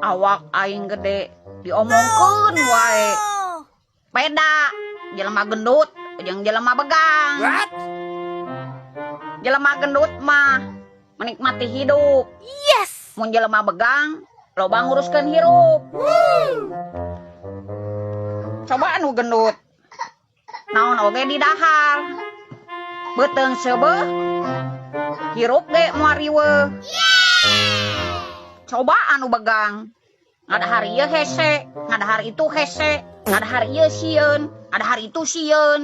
awak aing gede diomongkeun wae. Beda jelema gendut jeung jelema begang. Jelema gendut mah menikmati hidup. Yes. Mun jelema begang loba nguruskeun hirup. Coba anu gendut naon oge di dahar. Beuteung seubeuh hirup ge moal riweuh. Coba anu begang ngadahar ieu hese, ngadahar itu hese, ngadahar ieu sieun, ngadahar itu sieun.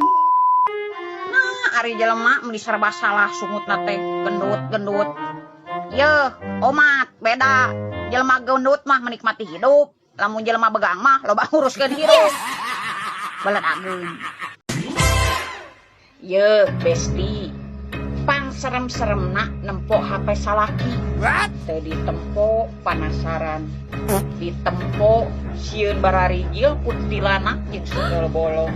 Nah, ari jelema meni serba salah sungutna teh gendut-gendut. Yeuh, omat beda. Jelema gendut mah menikmati hidup, lamun jelema begang mah loba nguruskeun hirup. Baledageun. Yeuh, besti. Pang serem-seremna nempo HP salaki. Teh ditempo panasaran. Ditempo sieun bararijil kuntilanak jeung segel bolong.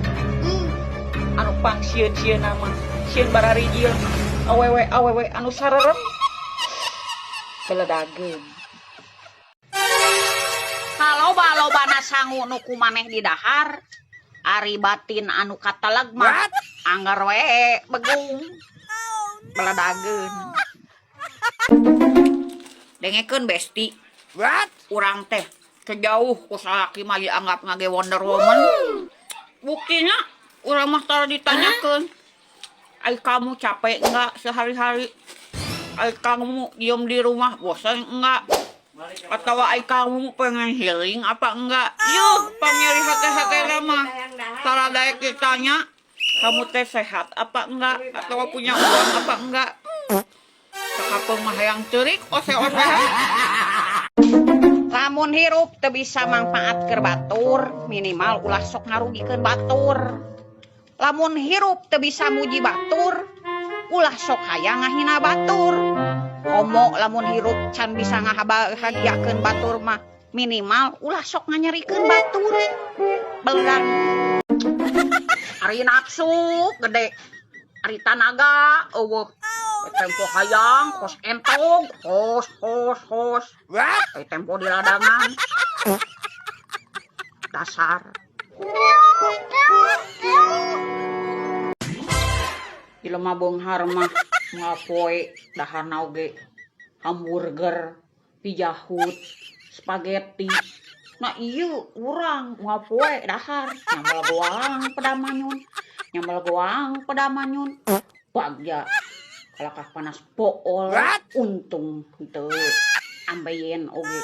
Anu pang sieun-sieun mah sieun bararijil awewe anu sarerep. Beledageun. Loba-lobana sangu nu kumaneh di dahar. Ari batin anu kataleg mah anggar we begung. Beledageun. Dengekeun besti. Urang teh kejauh ku salaki mah dianggap ngage Wonder Woman. Buktinya urang mah tara ditanyakeun, "Ai kamu capek enggak sehari-hari? Ai kamu diem di rumah bosan enggak? Atau ai kamu pengen healing apa enggak?" Yuh, pangnyeri hake-hake mah tara daek ditanya, "Kamu teh sehat apa enggak? Atau punya uang apa enggak?" Sakapeung mah hayang ceurik ose-osehan. Lamun hirup teu bisa mangpaat keur batur, minimal ulah sok ngarugikeun batur. Lamun hirup teu bisa muji batur, ulah sok hayang ngahina batur. Komo lamun hirup can bisa ngabahagiakeun batur mah, minimal ulah sok nganyerikeun batur. Belerang. Ari nafsu gede, ari tanaga eueuh. Tempo hayang, kos entong, hos. Tempo di ladangan. Dasar. Jelema beunghar mah ngapoe daharna oge hamburger, pijahut, spaghetti. Nah ieu urang ngapoe dahar nyambel goang pedamanyun. Bagja kalakah panas pool. Untung teu ambeien oge.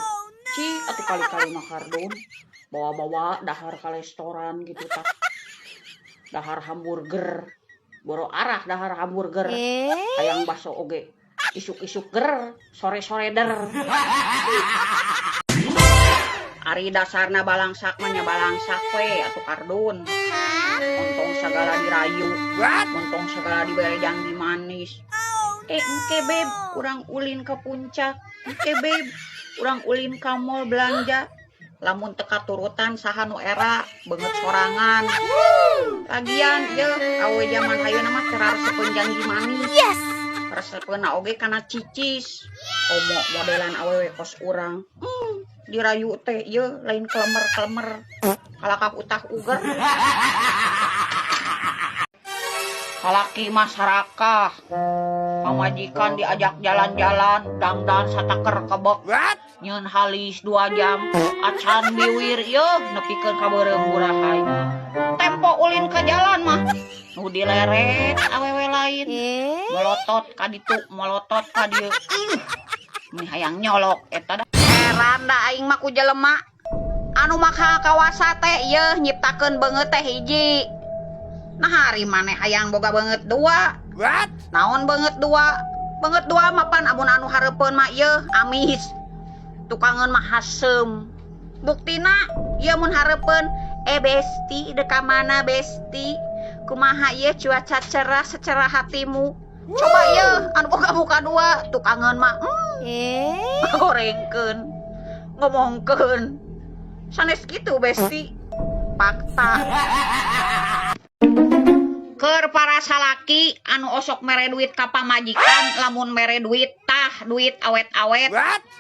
Cik atuh kali-kali mah kardun bawa-bawa dahar ka restoran gitu tah. Dahar hamburger. Boro arah dahar hamburger. Hayang baso oge. Isuk-isuk ger, sore-sore der. Ari dasarna balangsak mah nya balangsak we atuh kardun. Untung segala dirayu, untung segala dibere janji manis. Engke beb, urang ulin ke puncak. Engke beb, urang ulin ka mall belanja. Lamun teka turutan saha nu era beungeut sorangan. Lagian ye awe zaman ayeuna mah teu raresepeun janji manis. Yes. Raresepeunna oge kana cicis. Omo modelan awewe kos urang. Dirayu teh ye lain klemer-klemer. Kalakah utah uger. Kalaki masyarakat pamajikan diajak jalan-jalan dangdan sataker kebek nyeun halis 2 jam acan biwir yeuh nepikeun ka beureum burahay. Tempo ulin ke jalan mah nu dileret awewe lain molotot ka ditu molotot ka dieu. Ini hayang nyolok eta da. Heran da aing mah ku jelema anu makha kawasa teh yeuh nyiptakeun beungeut teh hiji. Nah hari maneh hayang boga beungeut 2. Naon beungeut 2? Beungeut 2 mah pan amun anu hareupeun mah yeuh amis. Tukangeun mah hasem. Buktina ieu mun hareupeun besti deka mana besti? Kumaha ieu cuaca cerah secerah hatimu? Coba yeuh anu boga muka 2 tukangeun mah gorengkeun. Ngomongkeun. Sanes kitu besti. Fakta. Keur para salaki anu osok mere duit ka pamajikan, lamun mere duit tah duit awet-awet.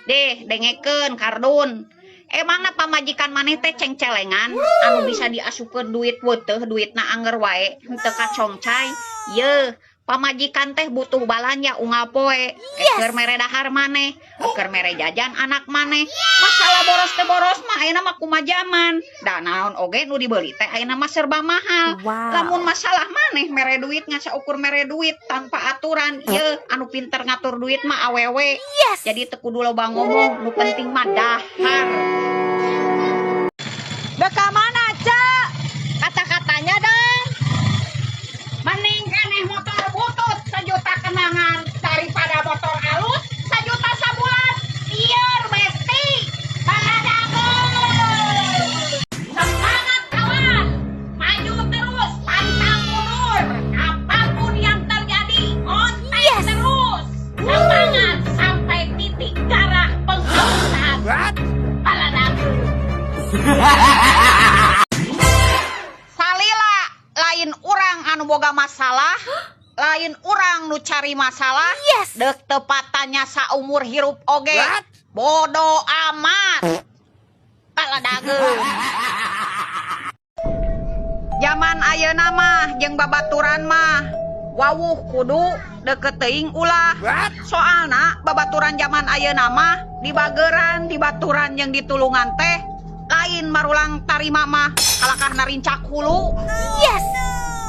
Deh dengekeun kardun. Emangna pamajikan maneh teh cengcelengan anu bisa diasukeun duit weuteuh duitna anger wae henteu kacongcai. Ye, pamajikan teh butuh balanja unggal poe. Keur mere dahar maneh, keur mere jajan anak maneh. Masalah boros teh boros mah ayeuna mah kumaha zaman. Da naon oge nu dibeli teh ayeuna mah serba mahal. Lamun masalah maneh mere duit ngasa ukur mere duit tanpa aturan. Ye, anu pinter ngatur duit mah awewe. Jadi teu kudu loba ngomong, nu penting mah dahar. Beka mana, Cak? Kata-katanya dong. Mending keneh motor butut 1 juta kenangan daripada motor halus 1 juta sabulan. Biar besti. Baladageun. Semangat kawan. Maju terus, pantang mundur. Apapun yang terjadi, kontek terus. Semangat sampai titik darah penghausan. Baladageun. Salila lain urang anu boga masalah, lain urang nu cari masalah. Dek tepatannya saumur hirup oge. Bodoh amat. Baladageun. Zaman ayeuna mah jeung babaturan mah wawuh kudu deket teuing ulah. Soalna babaturan zaman ayeuna mah di bageuran, di baturan jeung di tulungan teh lain marulang tarima mah kalakah narincak hulu.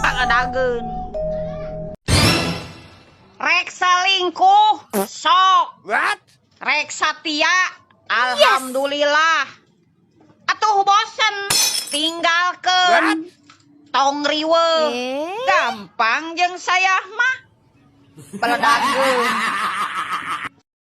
Baladageun. Rek salingkuh sok. Rek satia alhamdulillah. Atuh bosen tinggalkeun. Tong riweuh. Gampang jeung saya mah. Baladageun.